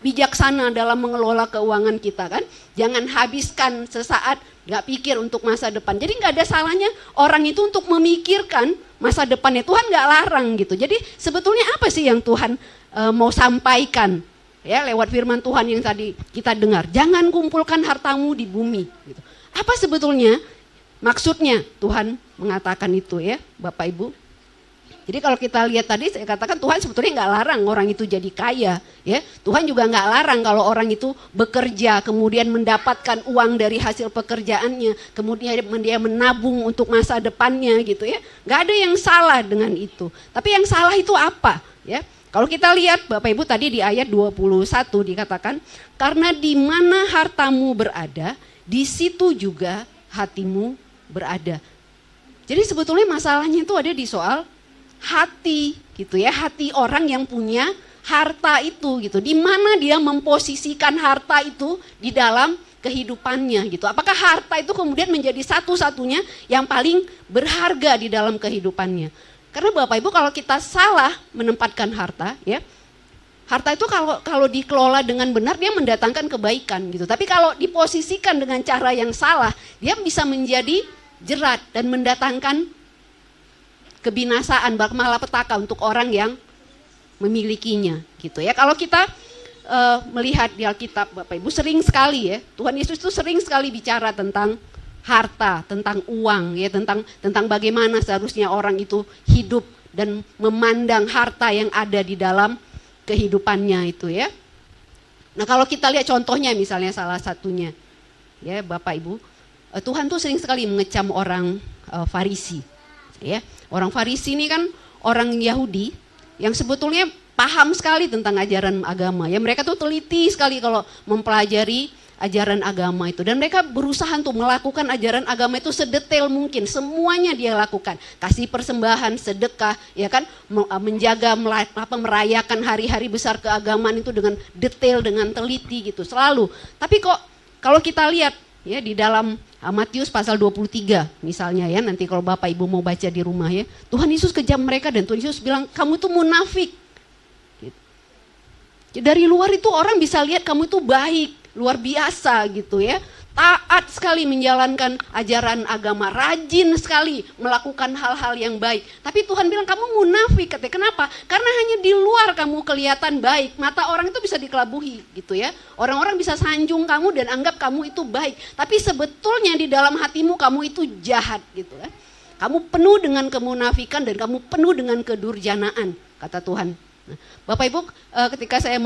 bijaksana dalam mengelola keuangan kita kan. Jangan habiskan sesaat, gak pikir untuk masa depan. Jadi gak ada salahnya orang itu untuk memikirkan masa depannya. Tuhan gak larang gitu. Jadi sebetulnya apa sih yang Tuhan mau sampaikan? Ya, lewat firman Tuhan yang tadi kita dengar, jangan kumpulkan hartamu di bumi. Gitu. Apa sebetulnya maksudnya Tuhan mengatakan itu ya, Bapak Ibu? Jadi kalau kita lihat tadi, saya katakan Tuhan sebetulnya nggak larang orang itu jadi kaya. Ya, Tuhan juga nggak larang kalau orang itu bekerja, kemudian mendapatkan uang dari hasil pekerjaannya, kemudian dia menabung untuk masa depannya gitu ya. Nggak ada yang salah dengan itu. Tapi yang salah itu apa? Ya. Kalau kita lihat Bapak Ibu tadi di ayat 21 dikatakan, karena di mana hartamu berada, di situ juga hatimu berada. Jadi sebetulnya masalahnya itu ada di soal hati gitu ya, hati orang yang punya harta itu gitu. Di mana dia memposisikan harta itu di dalam kehidupannya gitu. Apakah harta itu kemudian menjadi satu-satunya yang paling berharga di dalam kehidupannya? Karena Bapak Ibu kalau kita salah menempatkan harta ya, harta itu kalau dikelola dengan benar dia mendatangkan kebaikan gitu. Tapi kalau diposisikan dengan cara yang salah, dia bisa menjadi jerat dan mendatangkan kebinasaan, malapetaka untuk orang yang memilikinya gitu ya. Kalau kita melihat di Alkitab Bapak Ibu sering sekali ya, Tuhan Yesus itu sering sekali bicara tentang harta, tentang uang ya, tentang bagaimana seharusnya orang itu hidup dan memandang harta yang ada di dalam kehidupannya itu ya. Nah kalau kita lihat contohnya misalnya salah satunya ya Bapak Ibu, Tuhan tuh sering sekali mengecam orang Farisi ya. Orang Farisi ini kan orang Yahudi yang sebetulnya paham sekali tentang ajaran agama ya. Mereka tuh teliti sekali kalau mempelajari ajaran agama itu, dan mereka berusaha untuk melakukan ajaran agama itu sedetail mungkin, semuanya dia lakukan, kasih persembahan, sedekah, ya kan, menjaga, merayakan hari-hari besar keagamaan itu dengan detail, dengan teliti gitu, selalu. Tapi kok kalau kita lihat ya di dalam Matius pasal 23 misalnya ya, nanti kalau Bapak Ibu mau baca di rumah ya, Tuhan Yesus kejam mereka dan Tuhan Yesus bilang kamu itu munafik. Gitu. Dari luar itu orang bisa lihat kamu itu baik, luar biasa gitu ya, taat sekali menjalankan ajaran agama, rajin sekali melakukan hal-hal yang baik. Tapi Tuhan bilang kamu munafik, katanya. Kenapa? Karena hanya di luar kamu kelihatan baik, mata orang itu bisa dikelabuhi gitu ya. Orang-orang bisa sanjung kamu dan anggap kamu itu baik, tapi sebetulnya di dalam hatimu kamu itu jahat gitu ya. Kamu penuh dengan kemunafikan dan kamu penuh dengan kedurjanaan, kata Tuhan. Nah, Bapak Ibu, ketika saya